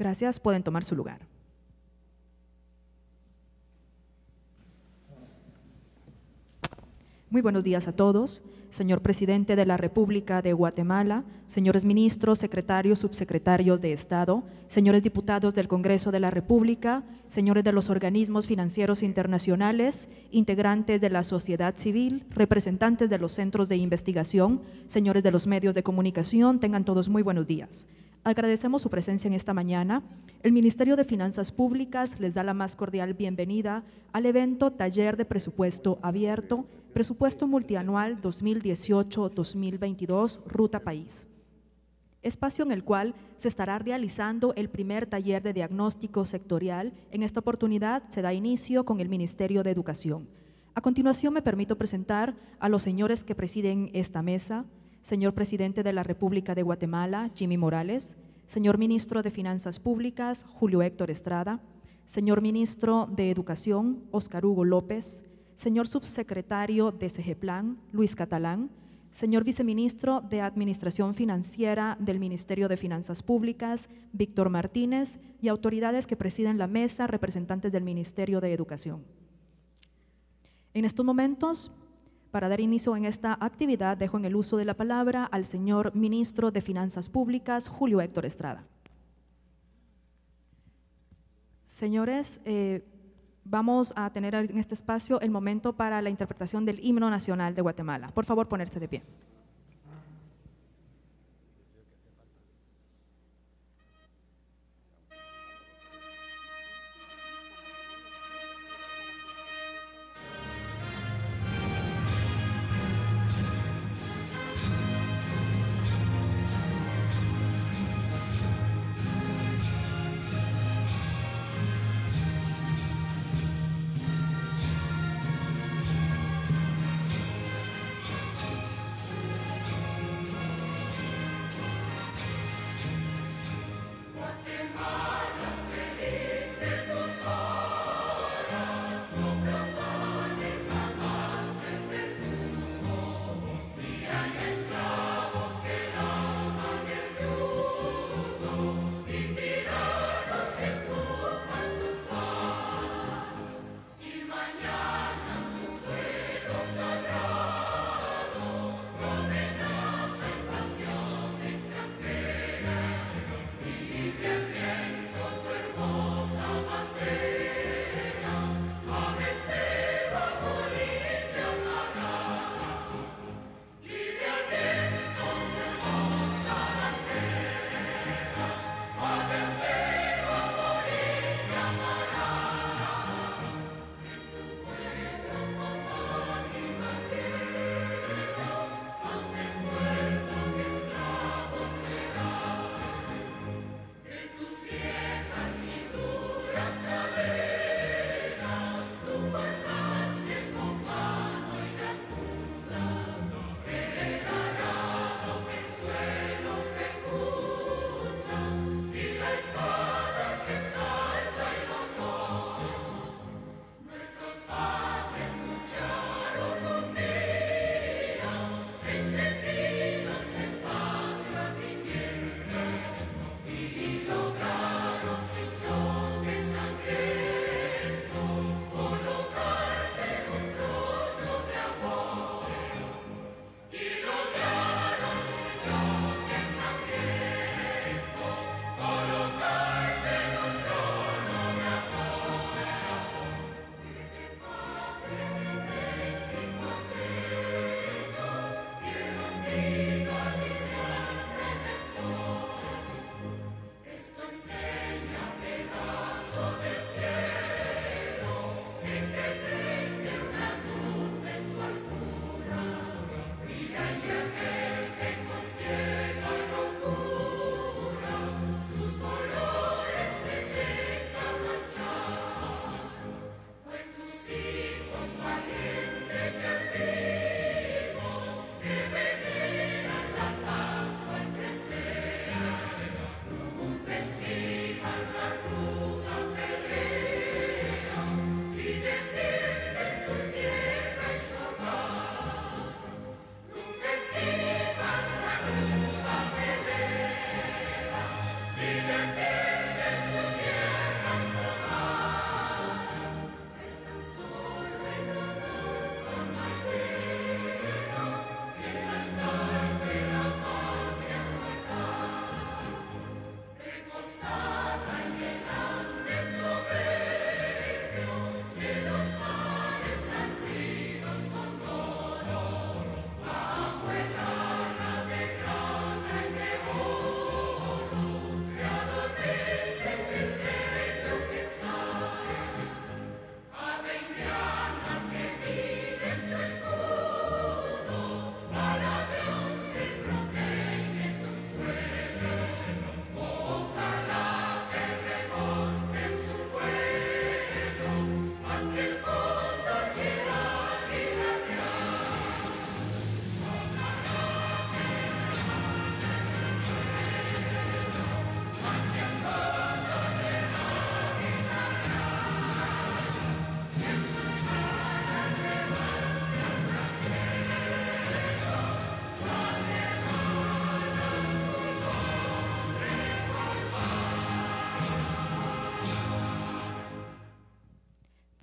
Gracias, pueden tomar su lugar. Muy buenos días a todos. Señor Presidente de la República de Guatemala, señores ministros, secretarios, subsecretarios de Estado, señores diputados del Congreso de la República, señores de los organismos financieros internacionales, integrantes de la sociedad civil, representantes de los centros de investigación, señores de los medios de comunicación, tengan todos muy buenos días. Agradecemos su presencia en esta mañana. El Ministerio de Finanzas Públicas les da la más cordial bienvenida al evento Taller de Presupuesto Abierto, Presupuesto Multianual 2018-2022, Ruta País. Espacio en el cual se estará realizando el primer taller de diagnóstico sectorial. En esta oportunidad se da inicio con el Ministerio de Educación. A continuación me permito presentar a los señores que presiden esta mesa. Señor Presidente de la República de Guatemala, Jimmy Morales, señor Ministro de Finanzas Públicas, Julio Héctor Estrada, señor Ministro de Educación, Óscar Hugo López, señor Subsecretario de CEGEPLAN, Luis Catalán, señor Viceministro de Administración Financiera del Ministerio de Finanzas Públicas, Víctor Martínez, y autoridades que presiden la mesa, representantes del Ministerio de Educación. En estos momentos, para dar inicio en esta actividad, dejo en el uso de la palabra al señor Ministro de Finanzas Públicas, Julio Héctor Estrada. Señores, vamos a tener en este espacio el momento para la interpretación del himno nacional de Guatemala. Por favor, ponerse de pie.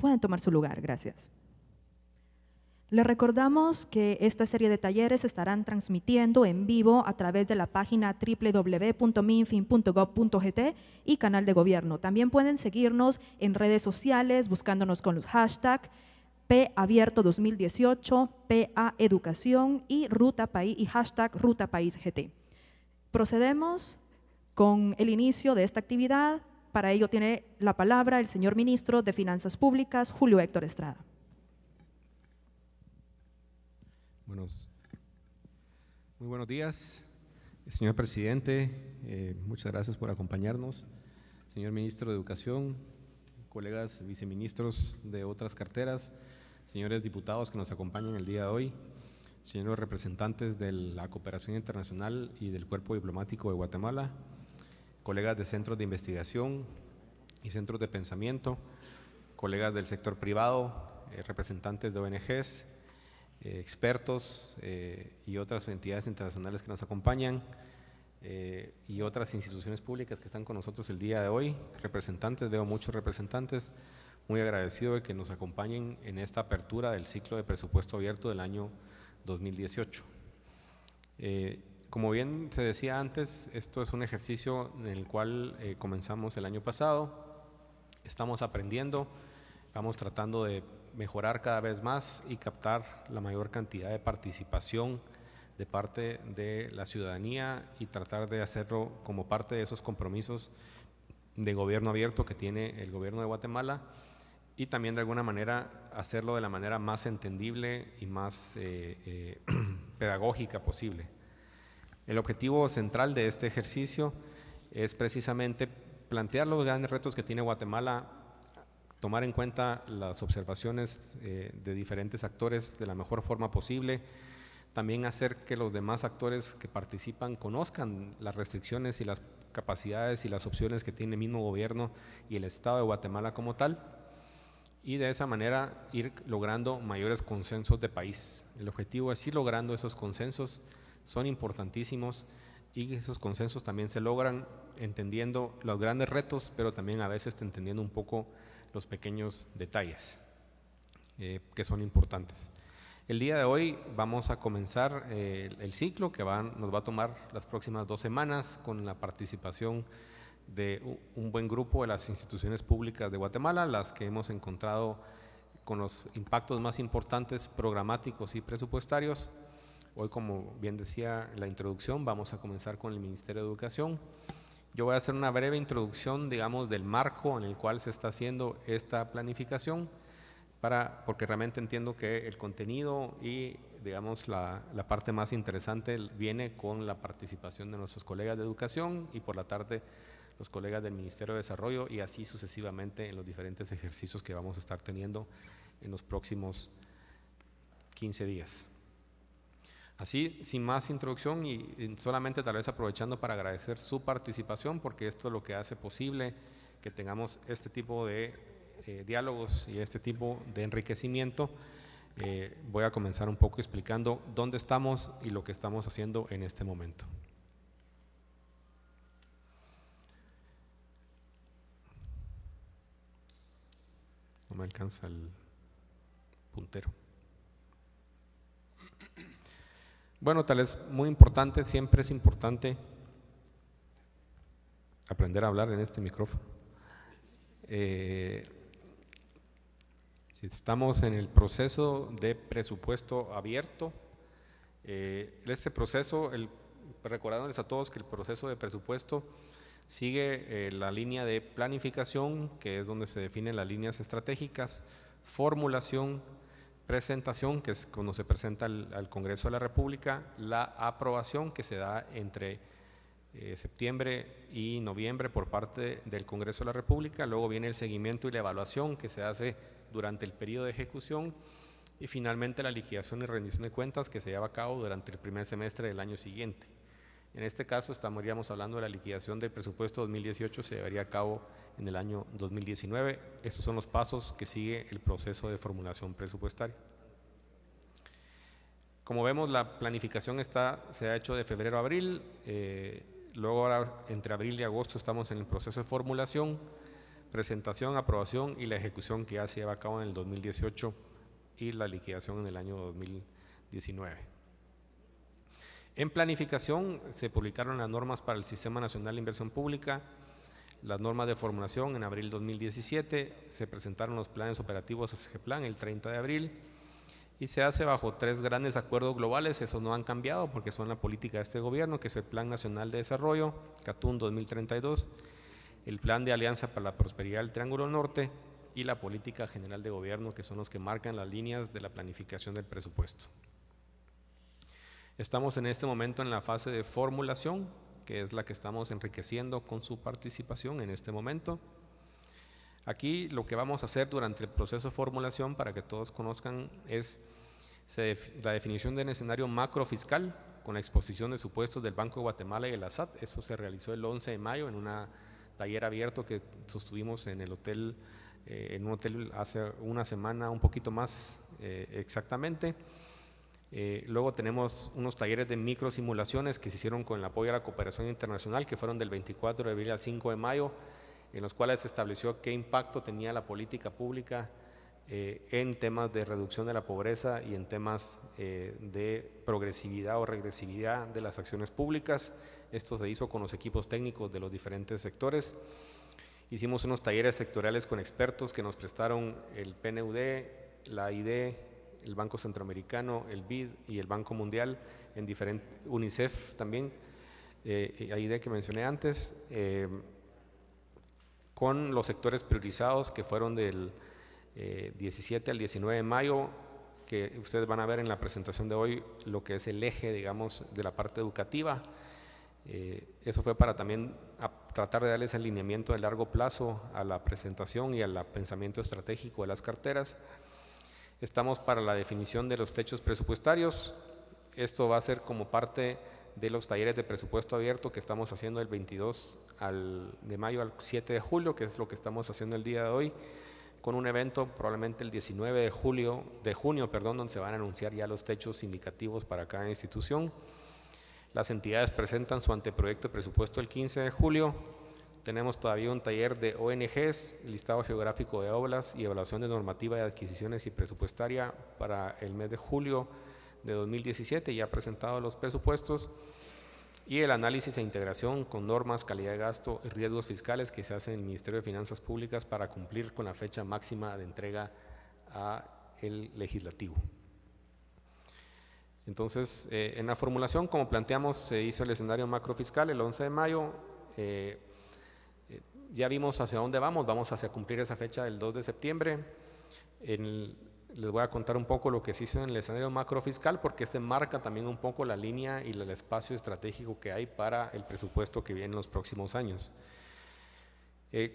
Pueden tomar su lugar, gracias. Les recordamos que esta serie de talleres se estarán transmitiendo en vivo a través de la página www.minfin.gov.gt y canal de gobierno. También pueden seguirnos en redes sociales buscándonos con los hashtags PAbierto 2018, PA Educación y hashtag Ruta País GT. Procedemos con el inicio de esta actividad. Para ello tiene la palabra el señor Ministro de Finanzas Públicas, Julio Héctor Estrada. Muy buenos días, señor presidente, muchas gracias por acompañarnos, señor ministro de Educación, colegas viceministros de otras carteras, señores diputados que nos acompañan el día de hoy, señores representantes de la cooperación internacional y del Cuerpo Diplomático de Guatemala, colegas de centros de investigación y centros de pensamiento, colegas del sector privado, representantes de ONGs, expertos y otras entidades internacionales que nos acompañan y otras instituciones públicas que están con nosotros el día de hoy, representantes, veo muchos representantes, muy agradecido de que nos acompañen en esta apertura del ciclo de presupuesto abierto del año 2018. Como bien se decía antes, esto es un ejercicio en el cual comenzamos el año pasado, estamos aprendiendo, vamos tratando de mejorar cada vez más y captar la mayor cantidad de participación de parte de la ciudadanía y tratar de hacerlo como parte de esos compromisos de gobierno abierto que tiene el gobierno de Guatemala y también de alguna manera hacerlo de la manera más entendible y más pedagógica posible. El objetivo central de este ejercicio es precisamente plantear los grandes retos que tiene Guatemala, tomar en cuenta las observaciones de diferentes actores de la mejor forma posible, también hacer que los demás actores que participan conozcan las restricciones y las capacidades y las opciones que tiene el mismo gobierno y el Estado de Guatemala como tal, y de esa manera ir logrando mayores consensos de país. El objetivo es ir logrando esos consensos, son importantísimos y esos consensos también se logran entendiendo los grandes retos, pero también a veces entendiendo un poco los pequeños detalles que son importantes. El día de hoy vamos a comenzar el ciclo que nos va a tomar las próximas 2 semanas con la participación de un buen grupo de las instituciones públicas de Guatemala, las que hemos encontrado con los impactos más importantes programáticos y presupuestarios. Hoy, como bien decía en la introducción, vamos a comenzar con el Ministerio de Educación. Yo voy a hacer una breve introducción, digamos, del marco en el cual se está haciendo esta planificación, porque realmente entiendo que el contenido y, digamos, la parte más interesante viene con la participación de nuestros colegas de Educación y por la tarde los colegas del Ministerio de Desarrollo y así sucesivamente en los diferentes ejercicios que vamos a estar teniendo en los próximos 15 días. Así, sin más introducción y solamente tal vez aprovechando para agradecer su participación, porque esto es lo que hace posible que tengamos este tipo de diálogos y este tipo de enriquecimiento. Voy a comenzar un poco explicando dónde estamos y lo que estamos haciendo en este momento. No me alcanza el puntero. Bueno, tal vez muy importante, siempre es importante aprender a hablar en este micrófono. Estamos en el proceso de presupuesto abierto. Este proceso, recordándoles a todos que el proceso de presupuesto sigue la línea de planificación, que es donde se definen las líneas estratégicas, formulación, presentación, que es cuando se presenta al Congreso de la República, la aprobación que se da entre septiembre y noviembre por parte del Congreso de la República, luego viene el seguimiento y la evaluación que se hace durante el periodo de ejecución y finalmente la liquidación y rendición de cuentas que se lleva a cabo durante el primer semestre del año siguiente. En este caso estaríamos hablando de la liquidación del presupuesto 2018, se llevaría a cabo en el año 2019. Estos son los pasos que sigue el proceso de formulación presupuestaria. Como vemos, la planificación se ha hecho de febrero a abril, luego ahora entre abril y agosto estamos en el proceso de formulación presentación, aprobación y la ejecución que ya se lleva a cabo en el 2018 y la liquidación en el año 2019. En planificación se publicaron las normas para el Sistema Nacional de Inversión Pública, las normas de formulación en abril 2017, se presentaron los planes operativos SGPLAN el 30 de abril y se hace bajo 3 grandes acuerdos globales. Esos no han cambiado porque son la política de este gobierno, que es el Plan Nacional de Desarrollo, CATUN 2032, el Plan de Alianza para la Prosperidad del Triángulo Norte y la Política General de Gobierno, que son los que marcan las líneas de la planificación del presupuesto. Estamos en este momento en la fase de formulación, que es la que estamos enriqueciendo con su participación en este momento. Aquí lo que vamos a hacer durante el proceso de formulación, para que todos conozcan, es la definición del escenario macrofiscal con la exposición de supuestos del Banco de Guatemala y de la SAT. Eso se realizó el 11 de mayo en un taller abierto que sostuvimos en el hotel, en un hotel hace una semana, un poquito más exactamente. Luego tenemos unos talleres de microsimulaciones que se hicieron con el apoyo a la cooperación internacional, que fueron del 24 de abril al 5 de mayo, en los cuales se estableció qué impacto tenía la política pública en temas de reducción de la pobreza y en temas de progresividad o regresividad de las acciones públicas. Esto se hizo con los equipos técnicos de los diferentes sectores. Hicimos unos talleres sectoriales con expertos que nos prestaron el PNUD, la AID, el Banco Centroamericano, el BID y el Banco Mundial, en diferentes, UNICEF también, AID que mencioné antes, con los sectores priorizados que fueron del 17 al 19 de mayo, que ustedes van a ver en la presentación de hoy lo que es el eje, digamos, de la parte educativa. Eso fue para también tratar de darles alineamiento de largo plazo a la presentación y al pensamiento estratégico de las carteras. Estamos para la definición de los techos presupuestarios. Esto va a ser como parte de los talleres de presupuesto abierto que estamos haciendo del 22 de mayo al 7 de julio, que es lo que estamos haciendo el día de hoy, con un evento probablemente el 19 de junio, donde se van a anunciar ya los techos indicativos para cada institución. Las entidades presentan su anteproyecto de presupuesto el 15 de julio. Tenemos todavía un taller de ONGs, listado geográfico de obras y evaluación de normativa de adquisiciones y presupuestaria para el mes de julio de 2017, ya presentados los presupuestos, y el análisis e integración con normas, calidad de gasto y riesgos fiscales que se hace en el Ministerio de Finanzas Públicas para cumplir con la fecha máxima de entrega al legislativo. Entonces, en la formulación, como planteamos, se hizo el escenario macrofiscal el 11 de mayo. Ya vimos hacia dónde vamos hacia cumplir esa fecha del 2 de septiembre. Les voy a contar un poco lo que se hizo en el escenario macrofiscal, porque este marca también un poco la línea y el espacio estratégico que hay para el presupuesto que viene en los próximos años.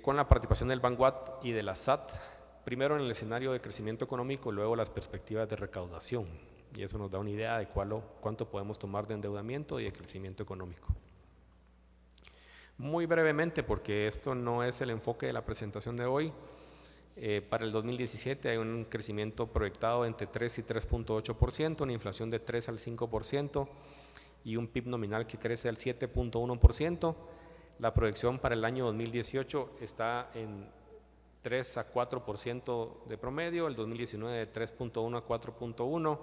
Con la participación del Banguat y de la SAT, primero en el escenario de crecimiento económico, luego las perspectivas de recaudación, y eso nos da una idea de cuánto podemos tomar de endeudamiento y de crecimiento económico. Muy brevemente, porque esto no es el enfoque de la presentación de hoy, para el 2017 hay un crecimiento proyectado entre 3 y 3.8%, una inflación de 3 al 5% y un PIB nominal que crece al 7.1%. La proyección para el año 2018 está en 3 a 4% de promedio, el 2019 de 3.1 a 4.1%,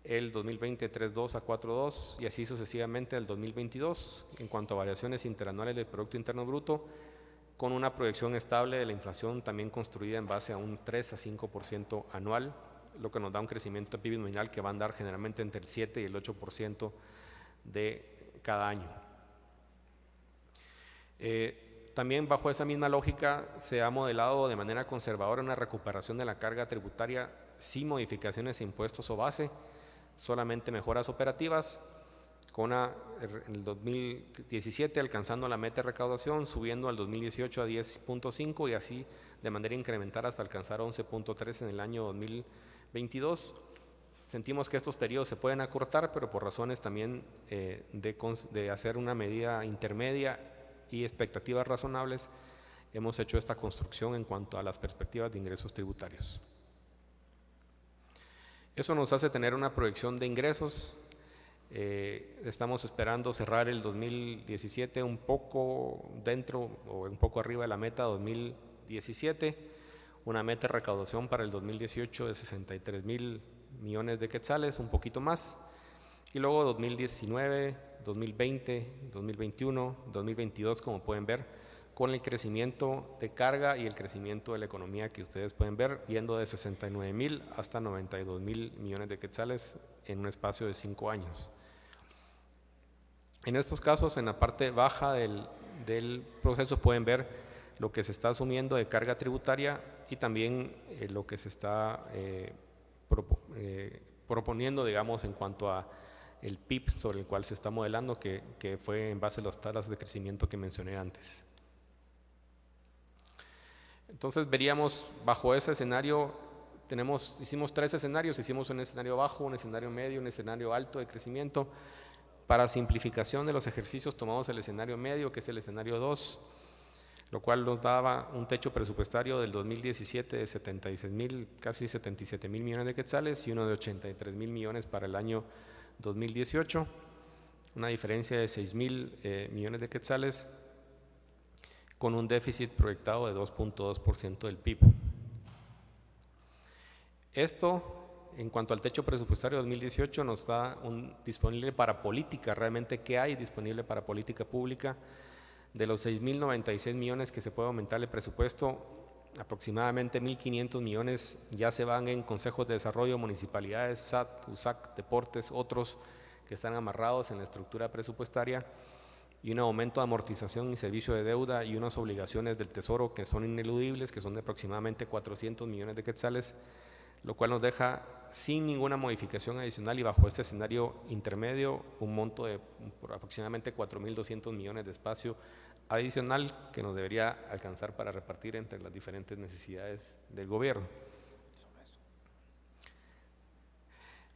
el 2020 3.2 a 4.2 y así sucesivamente el 2022 en cuanto a variaciones interanuales del Producto Interno Bruto, con una proyección estable de la inflación también construida en base a un 3 a 5% anual, lo que nos da un crecimiento de PIB nominal que va a andar generalmente entre el 7 y el 8% de cada año. También bajo esa misma lógica se ha modelado de manera conservadora una recuperación de la carga tributaria sin modificaciones de impuestos o base, solamente mejoras operativas, con en el 2017 alcanzando la meta de recaudación, subiendo al 2018 a 10.5 y así de manera incremental hasta alcanzar 11.3 en el año 2022. Sentimos que estos periodos se pueden acortar, pero por razones también de hacer una medida intermedia y expectativas razonables, hemos hecho esta construcción en cuanto a las perspectivas de ingresos tributarios. Eso nos hace tener una proyección de ingresos Estamos esperando cerrar el 2017 un poco dentro o un poco arriba de la meta 2017, una meta de recaudación para el 2018 de 63,000 millones de quetzales, un poquito más, y luego 2019, 2020, 2021, 2022, como pueden ver, con el crecimiento de carga y el crecimiento de la economía que ustedes pueden ver, yendo de 69,000 hasta 92,000 millones de quetzales en un espacio de 5 años. En estos casos, en la parte baja del proceso pueden ver lo que se está asumiendo de carga tributaria y también lo que se está proponiendo, digamos, en cuanto a el PIB sobre el cual se está modelando, que fue en base a las tasas de crecimiento que mencioné antes. Entonces veríamos bajo ese escenario, hicimos 3 escenarios, hicimos un escenario bajo, un escenario medio, un escenario alto de crecimiento. Para simplificación de los ejercicios tomamos el escenario medio, que es el escenario 2, lo cual nos daba un techo presupuestario del 2017 de 76,000, casi 77,000 millones de quetzales y uno de 83,000 millones para el año 2018, una diferencia de 6,000 millones de quetzales con un déficit proyectado de 2.2% del PIB. Esto, en cuanto al techo presupuestario 2018, nos da disponible para política. Realmente, ¿qué hay disponible para política pública? De los 6,096 millones que se puede aumentar el presupuesto, aproximadamente 1,500 millones ya se van en consejos de desarrollo, municipalidades, SAT, USAC, deportes, otros que están amarrados en la estructura presupuestaria, y un aumento de amortización y servicio de deuda y unas obligaciones del Tesoro que son ineludibles, que son de aproximadamente 400 millones de quetzales, lo cual nos deja sin ninguna modificación adicional y bajo este escenario intermedio un monto de aproximadamente 4,200 millones de espacio adicional que nos debería alcanzar para repartir entre las diferentes necesidades del gobierno.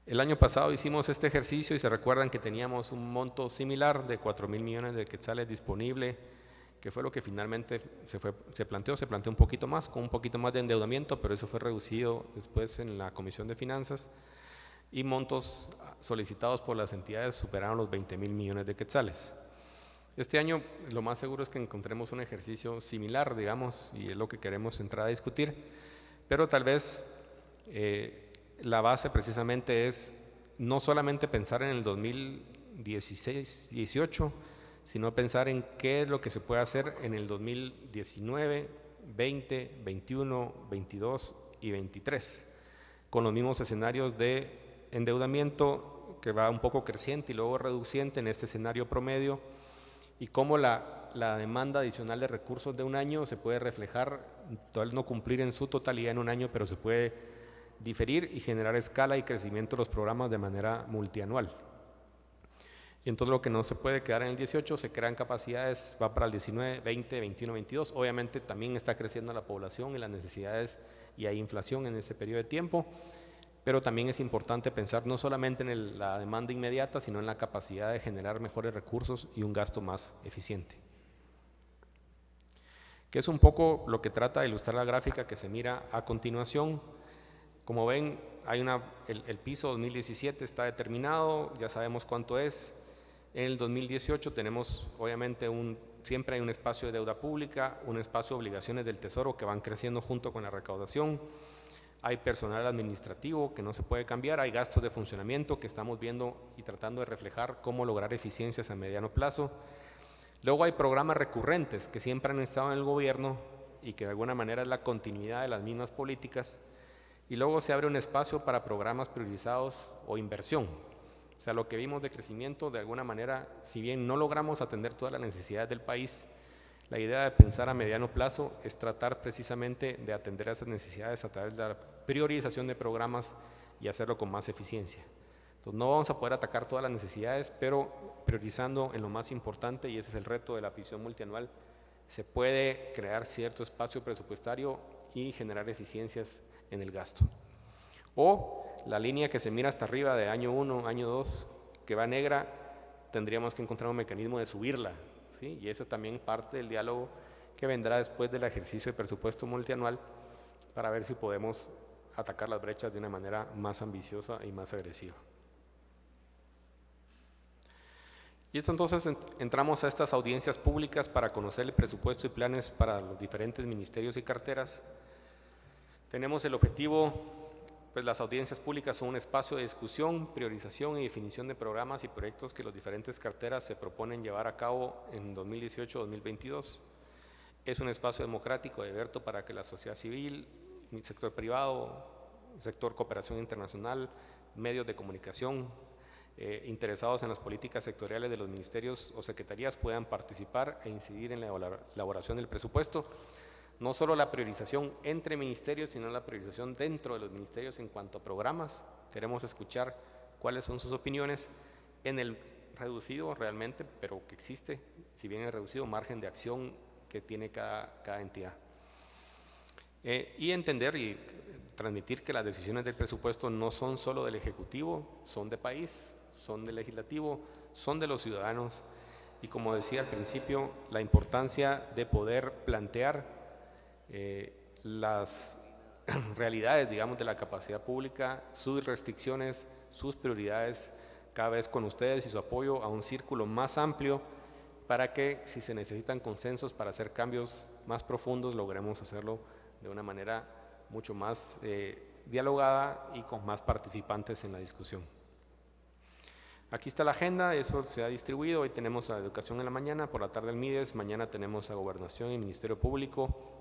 El año pasado hicimos este ejercicio y se recuerdan que teníamos un monto similar de 4,000 millones de quetzales disponible, que fue lo que finalmente se planteó un poquito más, con un poquito más de endeudamiento, pero eso fue reducido después en la Comisión de Finanzas, y montos solicitados por las entidades superaron los 20,000 millones de quetzales. Este año lo más seguro es que encontremos un ejercicio similar, digamos, y es lo que queremos entrar a discutir, pero tal vez la base precisamente es no solamente pensar en el 2016-18, sino pensar en qué es lo que se puede hacer en el 2019, 20, 21, 22 y 23, con los mismos escenarios de endeudamiento que va un poco creciente y luego reduciente en este escenario promedio, y cómo la demanda adicional de recursos de un año se puede reflejar, tal vez no cumplir en su totalidad en un año, pero se puede diferir y generar escala y crecimiento de los programas de manera multianual. Y entonces lo que no se puede quedar en el 18 se crean capacidades, va para el 19, 20, 21, 22. Obviamente también está creciendo la población y las necesidades y hay inflación en ese periodo de tiempo, pero también es importante pensar no solamente en la demanda inmediata, sino en la capacidad de generar mejores recursos y un gasto más eficiente. Que es un poco lo que trata de ilustrar la gráfica que se mira a continuación. Como ven, hay el piso 2017 está determinado, ya sabemos cuánto es. En el 2018 tenemos, obviamente, siempre hay un espacio de deuda pública, un espacio de obligaciones del Tesoro que van creciendo junto con la recaudación. Hay personal administrativo que no se puede cambiar, hay gastos de funcionamiento que estamos viendo y tratando de reflejar cómo lograr eficiencias a mediano plazo. Luego hay programas recurrentes que siempre han estado en el gobierno y que de alguna manera es la continuidad de las mismas políticas. Y luego se abre un espacio para programas priorizados o inversión. O sea, lo que vimos de crecimiento, de alguna manera, si bien no logramos atender todas las necesidades del país, la idea de pensar a mediano plazo es tratar precisamente de atender a esas necesidades a través de la priorización de programas y hacerlo con más eficiencia. Entonces, no vamos a poder atacar todas las necesidades, pero priorizando en lo más importante, y ese es el reto de la visión multianual, se puede crear cierto espacio presupuestario y generar eficiencias en el gasto. O la línea que se mira hasta arriba de año 1, año 2, que va negra, tendríamos que encontrar un mecanismo de subirla, ¿sí? Y eso también parte del diálogo que vendrá después del ejercicio de presupuesto multianual para ver si podemos atacar las brechas de una manera más ambiciosa y más agresiva. Y entonces entramos a estas audiencias públicas para conocer el presupuesto y planes para los diferentes ministerios y carteras. Tenemos el objetivo, pues las audiencias públicas son un espacio de discusión, priorización y definición de programas y proyectos que las diferentes carteras se proponen llevar a cabo en 2018-2022. Es un espacio democrático y abierto para que la sociedad civil, el sector privado, el sector cooperación internacional, medios de comunicación, interesados en las políticas sectoriales de los ministerios o secretarías puedan participar e incidir en la elaboración del presupuesto. No solo la priorización entre ministerios, sino la priorización dentro de los ministerios en cuanto a programas. Queremos escuchar cuáles son sus opiniones en el reducido realmente, pero que existe, si bien es reducido, margen de acción que tiene cada entidad. Y entender y transmitir que las decisiones del presupuesto no son solo del Ejecutivo, son de país, son del Legislativo, son de los ciudadanos. Y como decía al principio, la importancia de poder plantear las realidades, digamos, de la capacidad pública, sus restricciones, sus prioridades, cada vez con ustedes y su apoyo a un círculo más amplio para que, si se necesitan consensos para hacer cambios más profundos, logremos hacerlo de una manera mucho más dialogada y con más participantes en la discusión. Aquí está la agenda, eso se ha distribuido. Hoy tenemos a Educación en la mañana, por la tarde el MIDES, mañana tenemos a Gobernación y Ministerio Público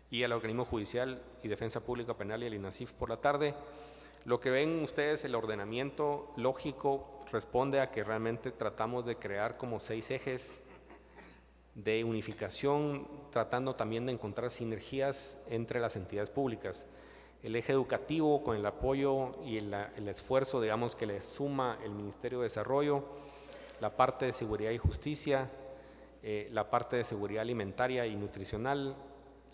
y al Organismo Judicial y Defensa Pública Penal y al INASIF por la tarde. Lo que ven ustedes, el ordenamiento lógico, responde a que realmente tratamos de crear como 6 ejes de unificación, tratando también de encontrar sinergias entre las entidades públicas. El eje educativo, con el apoyo y el esfuerzo, digamos, que le suma el Ministerio de Desarrollo, la parte de seguridad y justicia, la parte de seguridad alimentaria y nutricional,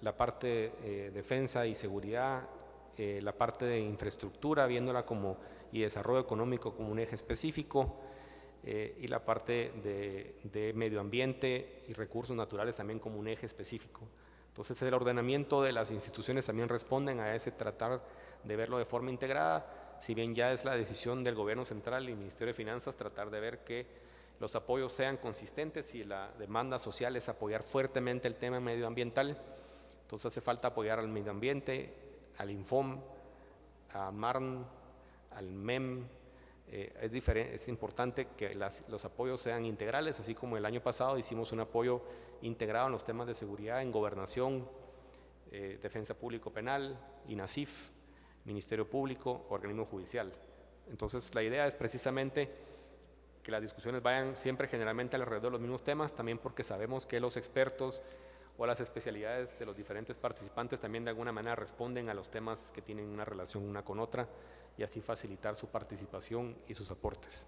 la parte de defensa y seguridad, la parte de infraestructura, viéndola como y desarrollo económico como un eje específico, y la parte de medio ambiente y recursos naturales también como un eje específico. Entonces el ordenamiento de las instituciones también responden a ese tratar de verlo de forma integrada, si bien ya es la decisión del Gobierno Central y Ministerio de Finanzas tratar de ver que los apoyos sean consistentes y la demanda social es apoyar fuertemente el tema medioambiental. Entonces hace falta apoyar al medio ambiente, al Infom, a MARN, al MEM. Es importante que los apoyos sean integrales, así como el año pasado hicimos un apoyo integrado en los temas de seguridad en Gobernación, Defensa Público Penal, INASIF, Ministerio Público, Organismo Judicial. Entonces la idea es precisamente que las discusiones vayan siempre generalmente alrededor de los mismos temas, también porque sabemos que los expertos o las especialidades de los diferentes participantes también de alguna manera responden a los temas que tienen una relación una con otra y así facilitar su participación y sus aportes.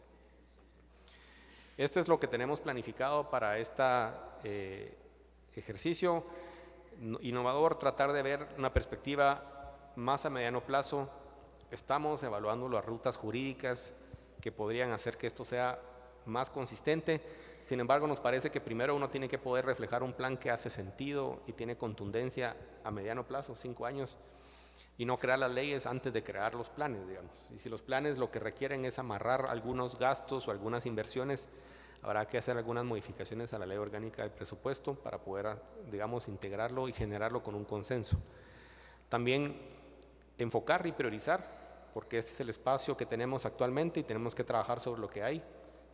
Esto es lo que tenemos planificado para este ejercicio innovador, tratar de ver una perspectiva más a mediano plazo. Estamos evaluando las rutas jurídicas que podrían hacer que esto sea más consistente. Sin embargo, nos parece que primero uno tiene que poder reflejar un plan que hace sentido y tiene contundencia a mediano plazo, 5 años, y no crear las leyes antes de crear los planes, digamos. Y si los planes lo que requieren es amarrar algunos gastos o algunas inversiones, habrá que hacer algunas modificaciones a la ley orgánica del presupuesto para poder, digamos, integrarlo y generarlo con un consenso. También enfocar y priorizar, porque este es el espacio que tenemos actualmente y tenemos que trabajar sobre lo que hay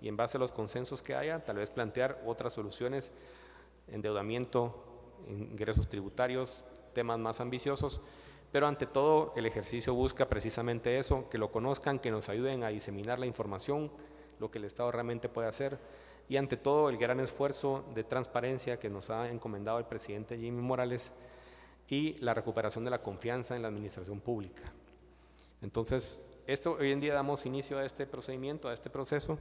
y en base a los consensos que haya, tal vez plantear otras soluciones, endeudamiento, ingresos tributarios, temas más ambiciosos. Pero ante todo el ejercicio busca precisamente eso, que lo conozcan, que nos ayuden a diseminar la información, lo que el Estado realmente puede hacer y ante todo el gran esfuerzo de transparencia que nos ha encomendado el presidente Jimmy Morales y la recuperación de la confianza en la administración pública. Entonces, hoy en día damos inicio a este procedimiento, a este proceso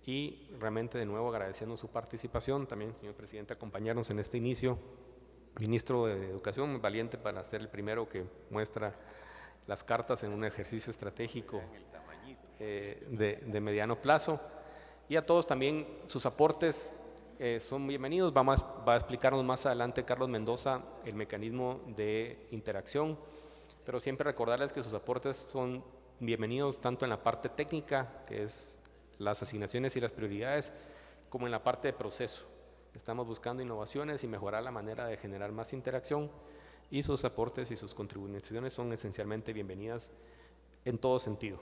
y realmente de nuevo agradeciendo su participación, también señor presidente acompañarnos en este inicio. Ministro de Educación, valiente para ser el primero que muestra las cartas en un ejercicio estratégico de mediano plazo. Y a todos también sus aportes son bienvenidos. Va a explicarnos más adelante Carlos Mendoza el mecanismo de interacción, pero siempre recordarles que sus aportes son bienvenidos tanto en la parte técnica, que es las asignaciones y las prioridades como en la parte de proceso. Estamos buscando innovaciones y mejorar la manera de generar más interacción, y sus aportes y sus contribuciones son esencialmente bienvenidas en todo sentido.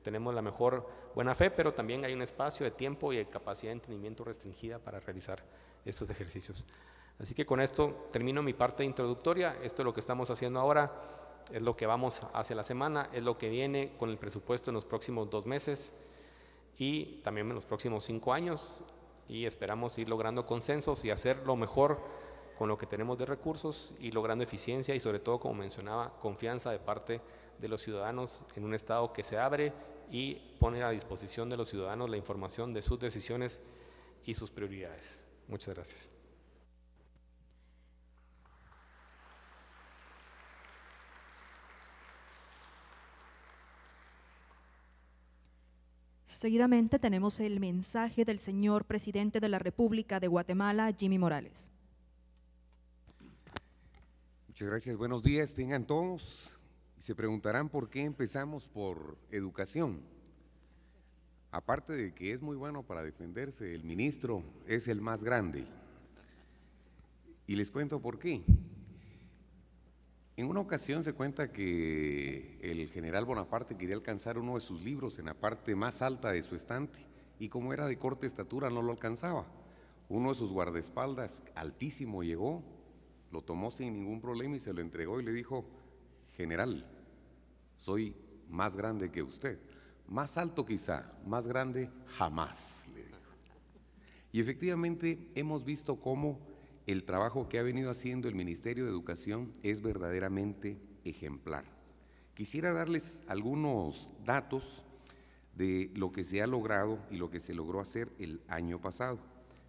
Tenemos la mejor buena fe, pero también hay un espacio de tiempo y de capacidad de entendimiento restringida para realizar estos ejercicios. Así que con esto termino mi parte introductoria. Esto es lo que estamos haciendo ahora, es lo que vamos hacia la semana, es lo que viene con el presupuesto en los próximos 2 meses y también en los próximos 5 años, y esperamos ir logrando consensos y hacer lo mejor con lo que tenemos de recursos y logrando eficiencia y, sobre todo, como mencionaba, confianza de parte de los ciudadanos en un Estado que se abre y pone a disposición de los ciudadanos la información de sus decisiones y sus prioridades. Muchas gracias. Seguidamente tenemos el mensaje del señor presidente de la República de Guatemala, Jimmy Morales. Muchas gracias, buenos días, tengan todos. Se preguntarán por qué empezamos por educación. Aparte de que es muy bueno para defenderse, el ministro es el más grande. Y les cuento por qué. En una ocasión se cuenta que el general Bonaparte quería alcanzar uno de sus libros en la parte más alta de su estante, y como era de corta estatura no lo alcanzaba. Uno de sus guardaespaldas, altísimo, llegó, lo tomó sin ningún problema y se lo entregó y le dijo: general, soy más grande que usted, más alto quizá, más grande jamás, le dijo. Y efectivamente hemos visto cómo el trabajo que ha venido haciendo el Ministerio de Educación es verdaderamente ejemplar. Quisiera darles algunos datos de lo que se ha logrado y lo que se logró hacer el año pasado.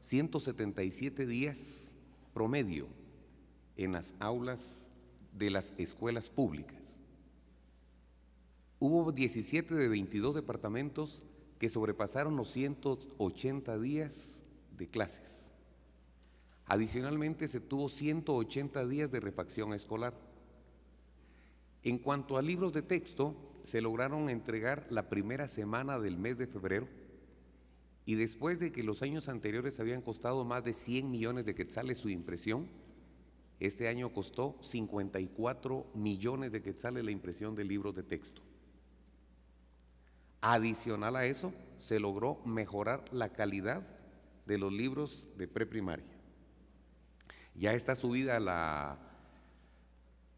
177 días promedio en las aulas de las escuelas públicas. Hubo 17 de 22 departamentos que sobrepasaron los 180 días de clases. Adicionalmente, se tuvo 180 días de refacción escolar. En cuanto a libros de texto, se lograron entregar la primera semana del mes de febrero, y después de que los años anteriores habían costado más de 100 millones de quetzales su impresión, este año costó 54 millones de quetzales la impresión de libros de texto. Adicional a eso, se logró mejorar la calidad de los libros de preprimaria. Ya está subida la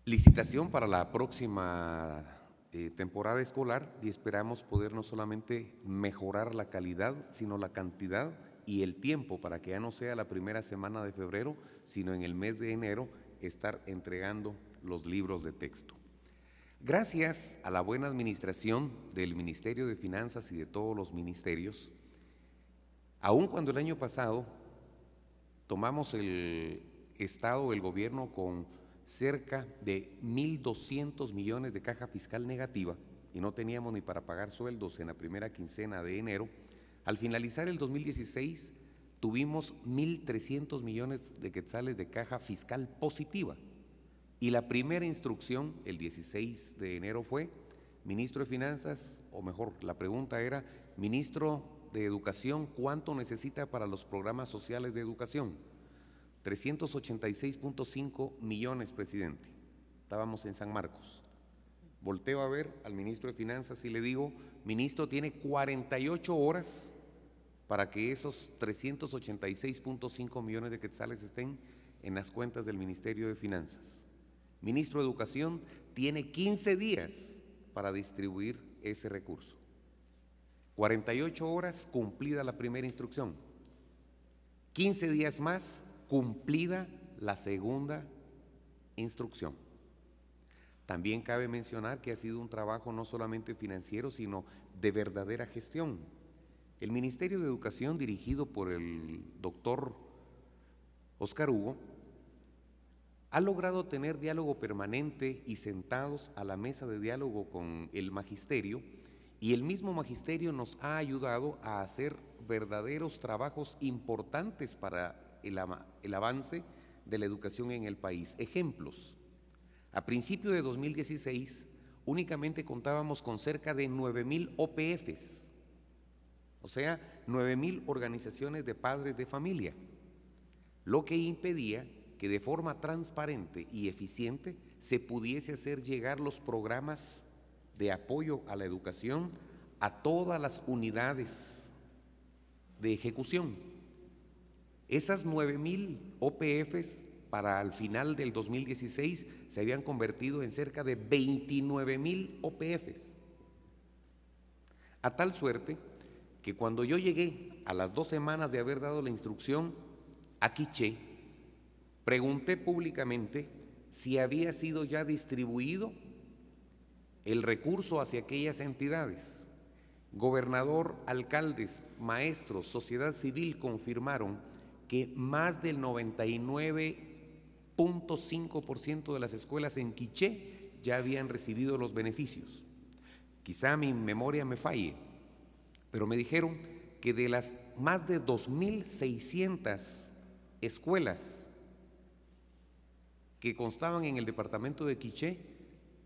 licitación para la próxima temporada escolar, y esperamos poder no solamente mejorar la calidad, sino la cantidad y el tiempo, para que ya no sea la primera semana de febrero, sino en el mes de enero estar entregando los libros de texto. Gracias a la buena administración del Ministerio de Finanzas y de todos los ministerios, aun cuando el año pasado tomamos el Estado, el gobierno, con cerca de 1.200 millones de caja fiscal negativa, y no teníamos ni para pagar sueldos en la primera quincena de enero, al finalizar el 2016 tuvimos 1.300 millones de quetzales de caja fiscal positiva. Y la primera instrucción el 16 de enero fue: ministro de Finanzas, o mejor, la pregunta era: ministro de Educación, ¿cuánto necesita para los programas sociales de educación? 386.5 millones, presidente. Estábamos en San Marcos. Volteo a ver al ministro de Finanzas y le digo: ministro, tiene 48 horas para que esos 386.5 millones de quetzales estén en las cuentas del Ministerio de Finanzas. Ministro de Educación tiene 15 días para distribuir ese recurso. 48 horas cumplida la primera instrucción. 15 días más cumplida la segunda instrucción. También cabe mencionar que ha sido un trabajo no solamente financiero, sino de verdadera gestión. El Ministerio de Educación, dirigido por el doctor Oscar Hugo, ha logrado tener diálogo permanente y sentados a la mesa de diálogo con el magisterio, y el mismo magisterio nos ha ayudado a hacer verdaderos trabajos importantes para el avance de la educación en el país. Ejemplos: a principio de 2016 únicamente contábamos con cerca de 9,000 OPFs, o sea, 9,000 organizaciones de padres de familia, lo que impedía que de forma transparente y eficiente se pudiese hacer llegar los programas de apoyo a la educación a todas las unidades de ejecución. Esas 9,000 OPFs para el final del 2016 se habían convertido en cerca de 29,000 OPFs. A tal suerte que cuando yo llegué a las 2 semanas de haber dado la instrucción a Quiché, pregunté públicamente si había sido ya distribuido el recurso hacia aquellas entidades. Gobernador, alcaldes, maestros, sociedad civil confirmaron que más del 99.5% de las escuelas en Quiché ya habían recibido los beneficios. Quizá mi memoria me falle, pero me dijeron que de las más de 2,600 escuelas que constaban en el departamento de Quiché,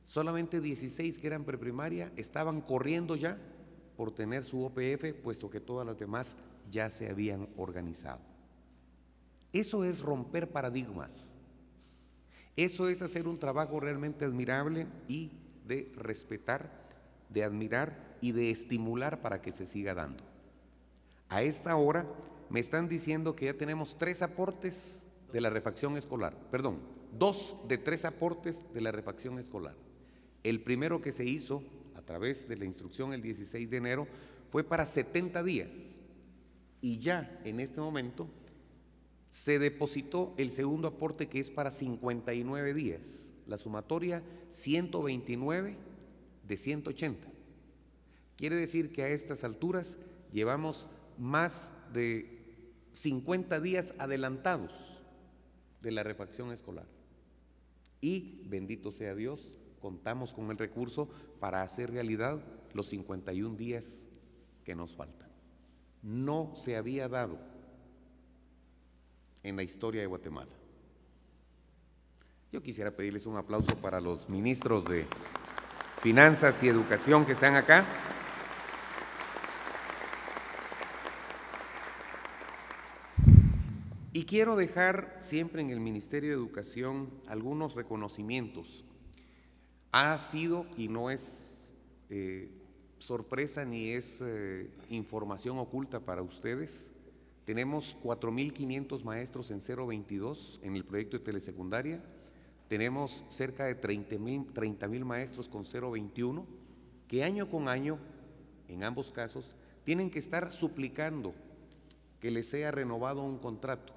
solamente 16 que eran preprimaria estaban corriendo ya por tener su OPF, puesto que todas las demás ya se habían organizado. Eso es romper paradigmas. Eso es hacer un trabajo realmente admirable y de respetar, de admirar y de estimular para que se siga dando. A esta hora me están diciendo que ya tenemos 3 aportes de la refacción escolar, perdón, 2 de 3 aportes de la refacción escolar. El primero que se hizo a través de la instrucción el 16 de enero fue para 70 días y ya en este momento se depositó el segundo aporte, que es para 59 días. La sumatoria 129 de 180. Quiere decir que a estas alturas llevamos más de 50 días adelantados de la refacción escolar. Y, bendito sea Dios, contamos con el recurso para hacer realidad los 51 días que nos faltan. No se había dado en la historia de Guatemala. Yo quisiera pedirles un aplauso para los ministros de Finanzas y Educación que están acá. Y quiero dejar siempre en el Ministerio de Educación algunos reconocimientos. Ha sido, y no es sorpresa ni es información oculta para ustedes, tenemos 4,500 maestros en 022 en el proyecto de telesecundaria, tenemos cerca de 30,000 maestros con 021, que año con año, en ambos casos, tienen que estar suplicando que les sea renovado un contrato.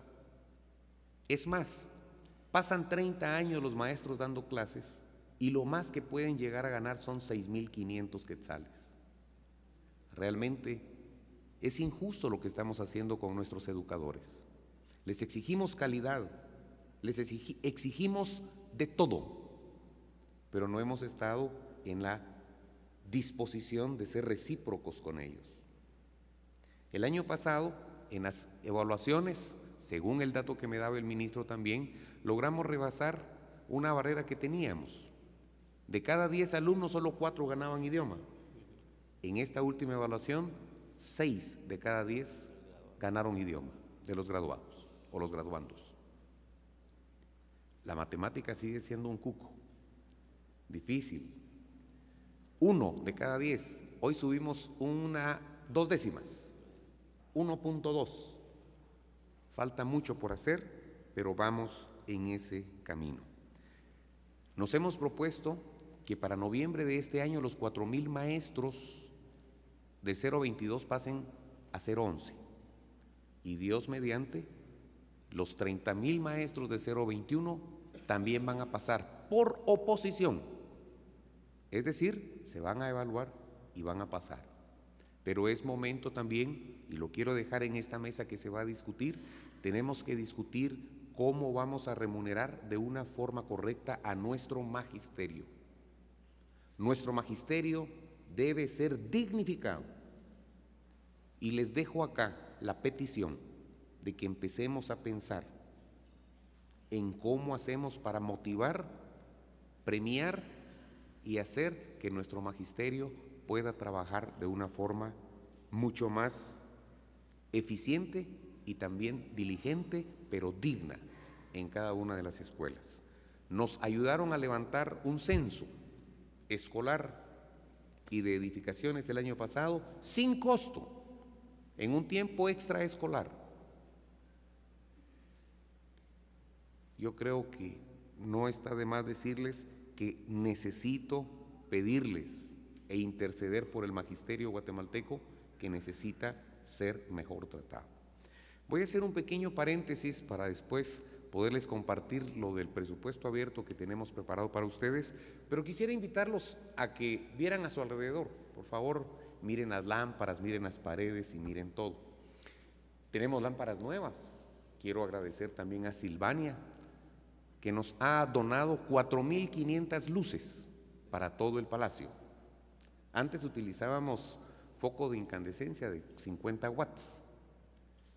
Es más, pasan 30 años los maestros dando clases y lo más que pueden llegar a ganar son 6,500 quetzales. Realmente es injusto lo que estamos haciendo con nuestros educadores. Les exigimos calidad, les exigimos de todo, pero no hemos estado en la disposición de ser recíprocos con ellos. El año pasado, en las evaluaciones, según el dato que me daba el ministro también, logramos rebasar una barrera que teníamos. De cada 10 alumnos, solo 4 ganaban idioma. En esta última evaluación, 6 de cada 10 ganaron idioma de los graduados o los graduandos. La matemática sigue siendo un cuco, difícil. 1 de cada 10, hoy subimos 2 décimas, 1.2. Falta mucho por hacer, pero vamos en ese camino. Nos hemos propuesto que para noviembre de este año los 4,000 maestros de 022 pasen a 011 y Dios mediante los 30,000 maestros de 021 también van a pasar por oposición, es decir, se van a evaluar y van a pasar. Pero es momento también, y lo quiero dejar en esta mesa que se va a discutir, tenemos que discutir cómo vamos a remunerar de una forma correcta a nuestro magisterio. Nuestro magisterio debe ser dignificado. Y les dejo acá la petición de que empecemos a pensar en cómo hacemos para motivar, premiar y hacer que nuestro magisterio pueda trabajar de una forma mucho más eficiente y también diligente, pero digna en cada una de las escuelas. Nos ayudaron a levantar un censo escolar y de edificaciones el año pasado sin costo, en un tiempo extraescolar. Yo creo que no está de más decirles que necesito pedirles e interceder por el magisterio guatemalteco, que necesita ser mejor tratado. Voy a hacer un pequeño paréntesis para después poderles compartir lo del presupuesto abierto que tenemos preparado para ustedes, pero quisiera invitarlos a que vieran a su alrededor. Por favor, miren las lámparas, miren las paredes y miren todo. Tenemos lámparas nuevas. Quiero agradecer también a Silvania, que nos ha donado 4.500 luces para todo el palacio. Antes utilizábamos foco de incandescencia de 50 watts.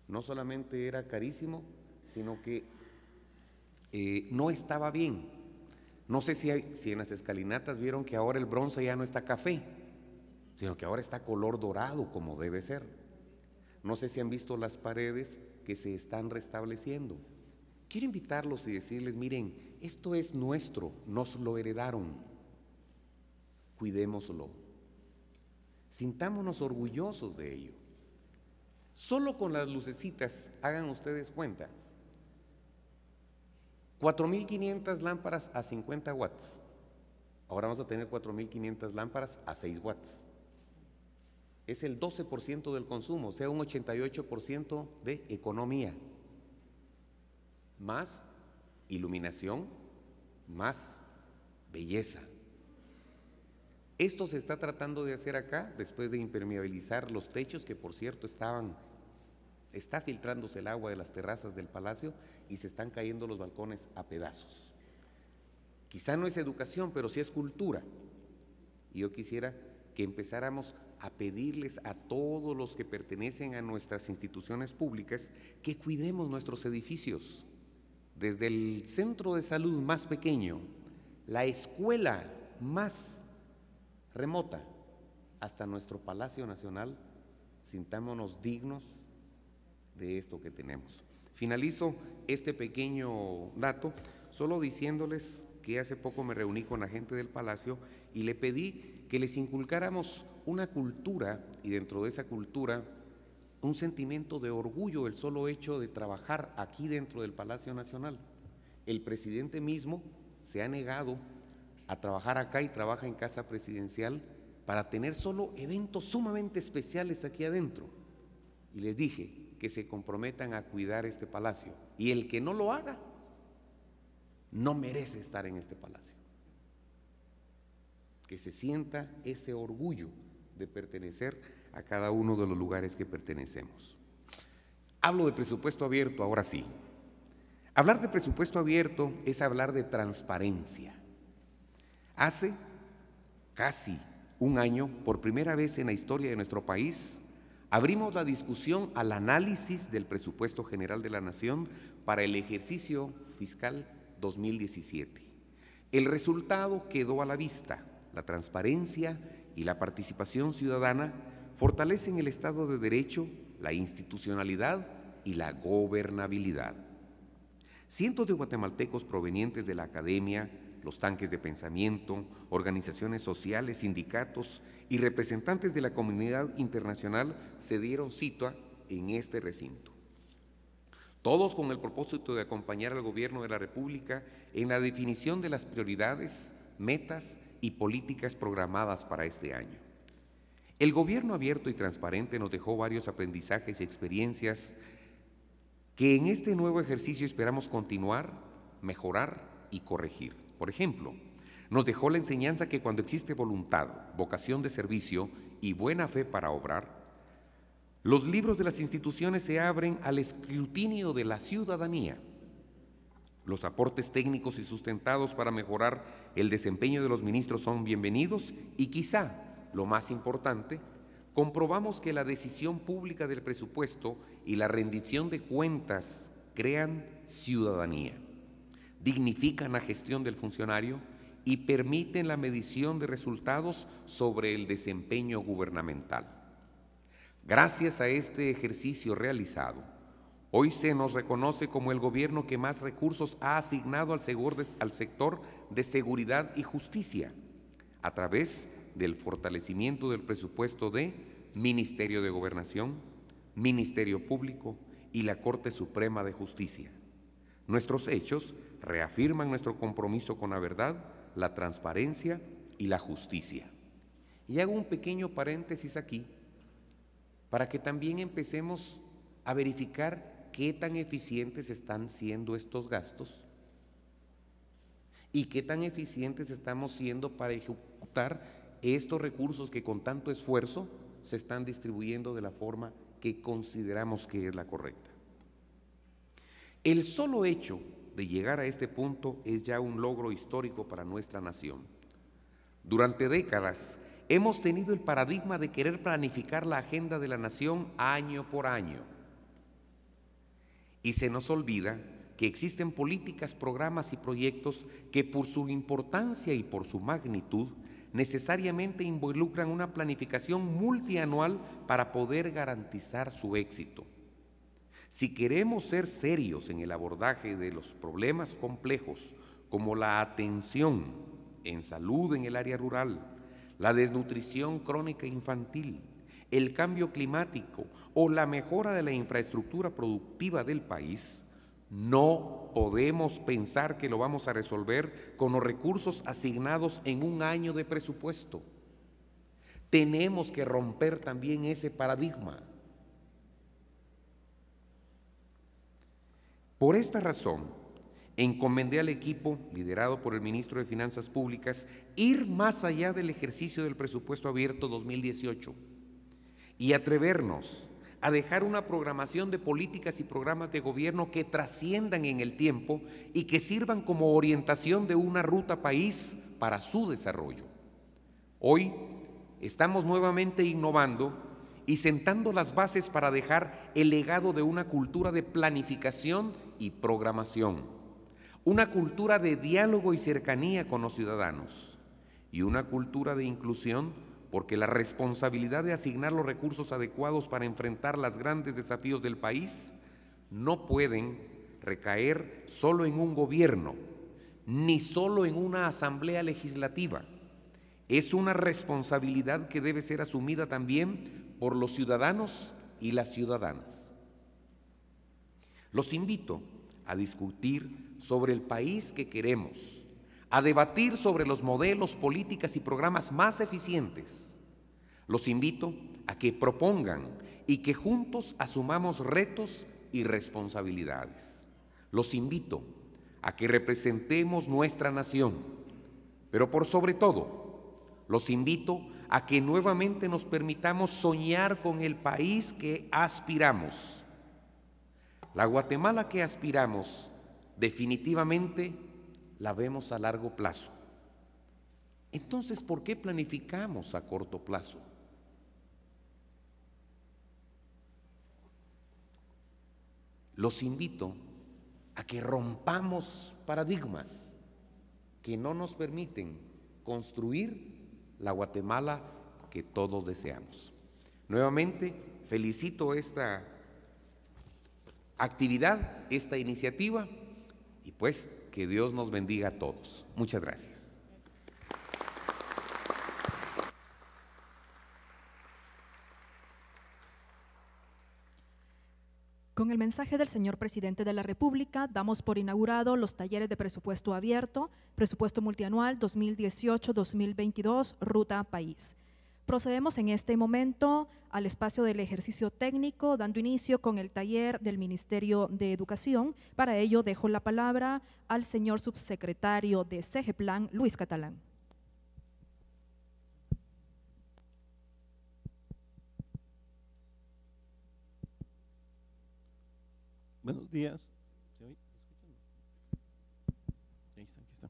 No solamente era carísimo, sino que no estaba bien. No sé si en las escalinatas vieron que ahora el bronce ya no está café, sino que ahora está color dorado, como debe ser. No sé si han visto las paredes que se están restableciendo. Quiero invitarlos y decirles, miren, esto es nuestro, nos lo heredaron, cuidémoslo, sintámonos orgullosos de ello. Solo con las lucecitas, hagan ustedes cuentas, 4.500 lámparas a 50 watts, ahora vamos a tener 4.500 lámparas a 6 watts. Es el 12% del consumo, o sea, un 88% de economía. Más iluminación, más belleza. Esto se está tratando de hacer acá, después de impermeabilizar los techos, que por cierto está filtrándose el agua de las terrazas del palacio y se están cayendo los balcones a pedazos. Quizá no es educación, pero sí es cultura. Y yo quisiera que empezáramos a pedirles a todos los que pertenecen a nuestras instituciones públicas que cuidemos nuestros edificios. Desde el centro de salud más pequeño, la escuela más remota, hasta nuestro Palacio Nacional, sintámonos dignos de esto que tenemos. Finalizo este pequeño dato solo diciéndoles que hace poco me reuní con la gente del Palacio y le pedí que les inculcáramos una cultura, y dentro de esa cultura un sentimiento de orgullo, el solo hecho de trabajar aquí dentro del Palacio Nacional. El presidente mismo se ha negado a trabajar acá y trabaja en Casa Presidencial para tener solo eventos sumamente especiales aquí adentro. Y les dije que se comprometan a cuidar este palacio, y el que no lo haga no merece estar en este palacio. Que se sienta ese orgullo de pertenecer a cada uno de los lugares que pertenecemos. Hablo de presupuesto abierto ahora sí. Hablar de presupuesto abierto es hablar de transparencia. Hace casi un año, por primera vez en la historia de nuestro país, abrimos la discusión al análisis del presupuesto general de la Nación para el ejercicio fiscal 2017. El resultado quedó a la vista. La transparencia y la participación ciudadana fortalecen el Estado de Derecho, la institucionalidad y la gobernabilidad. Cientos de guatemaltecos provenientes de la academia, los tanques de pensamiento, organizaciones sociales, sindicatos y representantes de la comunidad internacional se dieron cita en este recinto. Todos con el propósito de acompañar al Gobierno de la República en la definición de las prioridades, metas y políticas programadas para este año. El gobierno abierto y transparente nos dejó varios aprendizajes y experiencias que en este nuevo ejercicio esperamos continuar, mejorar y corregir. Por ejemplo, nos dejó la enseñanza que cuando existe voluntad, vocación de servicio y buena fe para obrar, los libros de las instituciones se abren al escrutinio de la ciudadanía. Los aportes técnicos y sustentados para mejorar el desempeño de los ministros son bienvenidos y quizá, lo más importante, comprobamos que la decisión pública del presupuesto y la rendición de cuentas crean ciudadanía, dignifican la gestión del funcionario y permiten la medición de resultados sobre el desempeño gubernamental. Gracias a este ejercicio realizado, hoy se nos reconoce como el gobierno que más recursos ha asignado al sector de seguridad y justicia, a través del fortalecimiento del presupuesto de Ministerio de Gobernación, Ministerio Público y la Corte Suprema de Justicia. Nuestros hechos reafirman nuestro compromiso con la verdad, la transparencia y la justicia. Y hago un pequeño paréntesis aquí para que también empecemos a verificar qué tan eficientes están siendo estos gastos y qué tan eficientes estamos siendo para ejecutar estos recursos que con tanto esfuerzo se están distribuyendo de la forma que consideramos que es la correcta. El solo hecho de llegar a este punto es ya un logro histórico para nuestra nación. Durante décadas hemos tenido el paradigma de querer planificar la agenda de la nación año por año. Y se nos olvida que existen políticas, programas y proyectos que por su importancia y por su magnitud necesariamente involucran una planificación multianual para poder garantizar su éxito. Si queremos ser serios en el abordaje de los problemas complejos como la atención en salud en el área rural, la desnutrición crónica infantil, el cambio climático o la mejora de la infraestructura productiva del país, no podemos pensar que lo vamos a resolver con los recursos asignados en un año de presupuesto. Tenemos que romper también ese paradigma. Por esta razón, encomendé al equipo, liderado por el ministro de Finanzas Públicas, ir más allá del ejercicio del presupuesto abierto 2018 y atrevernos a dejar una programación de políticas y programas de gobierno que trasciendan en el tiempo y que sirvan como orientación de una ruta país para su desarrollo. Hoy estamos nuevamente innovando y sentando las bases para dejar el legado de una cultura de planificación y programación, una cultura de diálogo y cercanía con los ciudadanos y una cultura de inclusión, porque la responsabilidad de asignar los recursos adecuados para enfrentar los grandes desafíos del país no pueden recaer solo en un gobierno, ni solo en una asamblea legislativa. Es una responsabilidad que debe ser asumida también por los ciudadanos y las ciudadanas. Los invito a discutir sobre el país que queremos, a debatir sobre los modelos, políticas y programas más eficientes. Los invito a que propongan y que juntos asumamos retos y responsabilidades. Los invito a que representemos nuestra nación, pero por sobre todo, los invito a que nuevamente nos permitamos soñar con el país que aspiramos. La Guatemala que aspiramos definitivamente la vemos a largo plazo. Entonces, ¿por qué planificamos a corto plazo? Los invito a que rompamos paradigmas que no nos permiten construir la Guatemala que todos deseamos. Nuevamente, felicito esta actividad, esta iniciativa, y pues que Dios nos bendiga a todos. Muchas gracias. Con el mensaje del señor presidente de la República, damos por inaugurado los talleres de presupuesto abierto, presupuesto multianual 2018-2022, Ruta País. Procedemos en este momento al espacio del ejercicio técnico, dando inicio con el taller del Ministerio de Educación. Para ello, dejo la palabra al señor subsecretario de CEGEPLAN, Luis Catalán. Buenos días. ¿Se oye? ¿Se escucha? Ahí está, aquí está.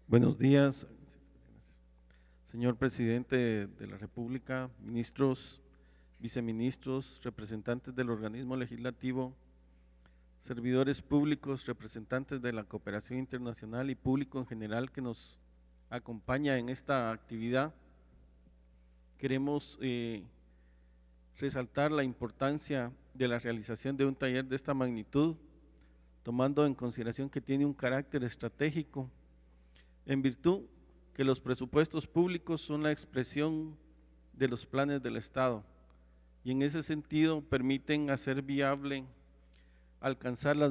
Buenos días, señor presidente de la República, ministros, viceministros, representantes del organismo legislativo, servidores públicos, representantes de la cooperación internacional y público en general que nos acompaña en esta actividad. queremos resaltar la importancia de la realización de un taller de esta magnitud, tomando en consideración que tiene un carácter estratégico, en virtud que los presupuestos públicos son la expresión de los planes del Estado y en ese sentido permiten hacer viable alcanzar las